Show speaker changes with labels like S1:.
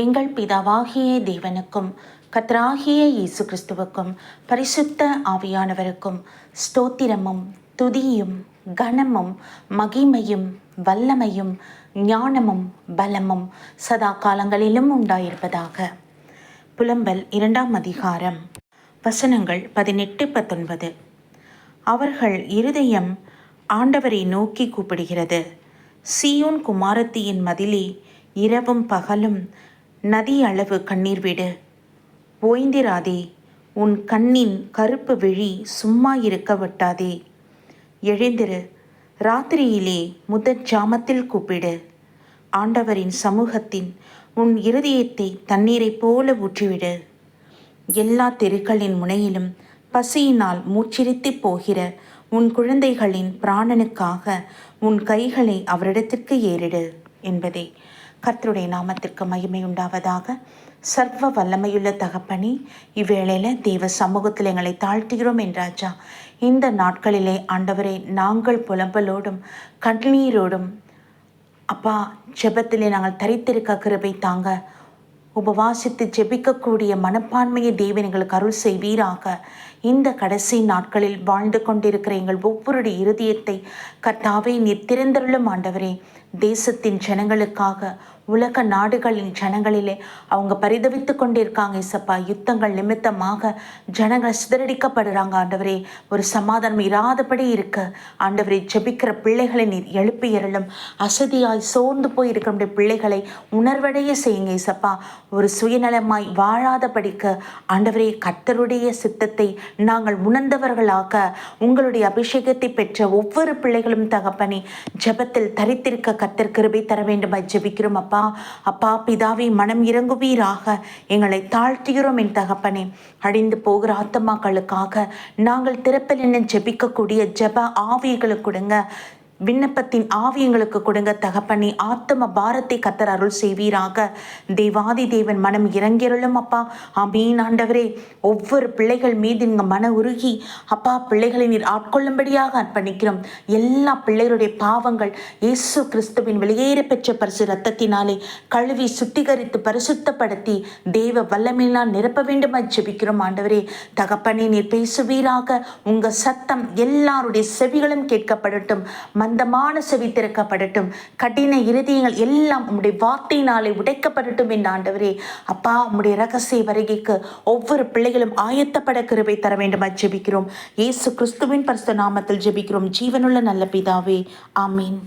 S1: எங்கள் பிதாவாகிய தேவனுக்கும் கர்த்தராகிய இயேசு கிறிஸ்துவுக்கும் பரிசுத்த ஆவியானவருக்கும் ஸ்தோத்திரமும் துதியும் கனமும் மகிமையும் வல்லமையும் ஞானமும் பலமும் சதா காலங்களிலும் உண்டாயிருப்பதாக. புலம்பல் 2ஆம் அதிகாரம், வசனங்கள் 18-19. அவர்கள் இருதயம் ஆண்டவரை நோக்கி கூப்பிடுகிறது. சீயோன் குமாரத்தியின் மதிலே, இரவும் பகலும் நதி அளவு கண்ணீர் விடு. ஓய்ந்திராதே, உன் கண்ணின் கருப்பு விழி சும்மா இருக்க விட்டாதே. எழுந்திரு, ராத்திரியிலே முதற் ஜாமத்தில் கூப்பிடு. ஆண்டவரின் சமூகத்தின் உன் இருதயத்தை தண்ணீரைப் போல ஊற்றிவிடு. எல்லா தெருக்களின் முனையிலும் பசியினால் மூச்சிரித்து போகிற உன் குழந்தைகளின் பிராணனுக்காக உன் கைகளை அவரிடத்திற்கு ஏறிடு என்பதே. கர்த்தருடைய நாமத்திற்கு மகிமை உண்டாவதாக. சர்வ வல்லமையுள்ள தகப்பனே, இவ்வேளையில் தேவ சமூகத்தில் எங்களை தாழ்த்துகிறோம் என்றாச்சா. இந்த நாட்களிலே ஆண்டவரை நாங்கள் புலம்பலோடும் கண்ணீரோடும் அப்பா ஜெபத்திலே நாங்கள் தரித்திருக்க கிருபை தாங்க. உபவாசித்து ஜெபிக்கக்கூடிய மனப்பான்மையை தேவன் எங்களுக்கு அருள் செய்வீராக. இந்த கடைசி நாட்களில் வாழ்ந்து கொண்டிருக்கிற எங்கள் ஒவ்வொருடைய இருதயத்தை கர்த்தாவே நீர் திறந்தருளும் ஆண்டவரே. தேசத்தின் ஜனங்களுக்காக, உலக நாடுகளின் ஜனங்களிலே அவங்க பரிதவித்து கொண்டிருக்காங்க இசப்பா. யுத்தங்கள் நிமித்தமாக ஜனங்கள் சிதறடிக்கப்படுறாங்க ஆண்டவரே. ஒரு சமாதானம் இராதபடி இருக்க ஆண்டவரை ஜெபிக்கிற பிள்ளைகளை நீர் எழுப்பி எறலும். அசதியாய் சோர்ந்து போய் இருக்கிற பிள்ளைகளை உணர்வடைய செய்யுங்க இசப்பா. ஒரு சுயநலமாய் வாழாதபடிக்க ஆண்டவரே, கர்த்தருடைய சித்தத்தை நாங்கள் உணர்ந்தவர்களாக உங்களுடைய அபிஷேகத்தை பெற்ற ஒவ்வொரு பிள்ளைகளும் தகப்பனே ஜெபத்தில் தரித்திருக்க கர்த்தர் கிருபை தர வேண்டுமாய் ஜெபிக்கிறோம் அப்பா. அப்பா பிதாவே, மனம் இறங்குவீராக. எங்களை தாழ்த்துகிறோம் என் தகப்பனே. அழிந்து போகிற ஆத்மாக்களுக்காக நாங்கள் திறப்பில் என்ன ஜெபிக்கக்கூடிய ஜெப ஆவிகளை கொடுங்க. விண்ணப்பத்தின் ஆவியங்களுக்கு கொடுங்க தகப்பனே. ஆத்ம பாரத்தை கர்த்தர் அருள் செய்வீராக. தேவாதி தேவன் மனம் இறங்கிருளும் அப்பா. ஆமீன் ஆண்டவரே. ஒவ்வொரு பிள்ளைகள் மீது நீங்கள் மன உருகி அப்பா பிள்ளைகளை நீர் ஆட்கொள்ளும்படியாக அர்ப்பணிக்கிறோம். எல்லா பிள்ளைகளுடைய பாவங்கள் இயேசு கிறிஸ்துவின் வெளியேற பெற்ற பரிசு ரத்தத்தினாலே கழுவி சுத்திகரித்து பரிசுத்தப்படுத்தி தேவ வல்லமையினால் நிரப்ப வேண்டுமா ஜெபிக்கிறோம் ஆண்டவரே. தகப்பனே நீர் பேசுவீராக. உங்க சத்தம் எல்லாருடைய செவிகளும் கேட்கப்படட்டும். மந்தமான செவி திறக்கப்படட்டும். கடின இருதயங்கள் எல்லாம் உம்முடைய வார்த்தையினாலே உடைக்கப்படட்டும் என் ஆண்டவரே. அப்பா உம்முடைய ரகசிய வருகைக்கு ஒவ்வொரு பிள்ளைகளும் ஆயத்தப்பட கிருபை தர வேண்டுமா ஜெபிக்கிறோம். இயேசு கிறிஸ்துவின் பரிசுத்த நாமத்தில் ஜெபிக்கிறோம் ஜீவனுள்ள நல்ல பிதாவே. ஆமீன்.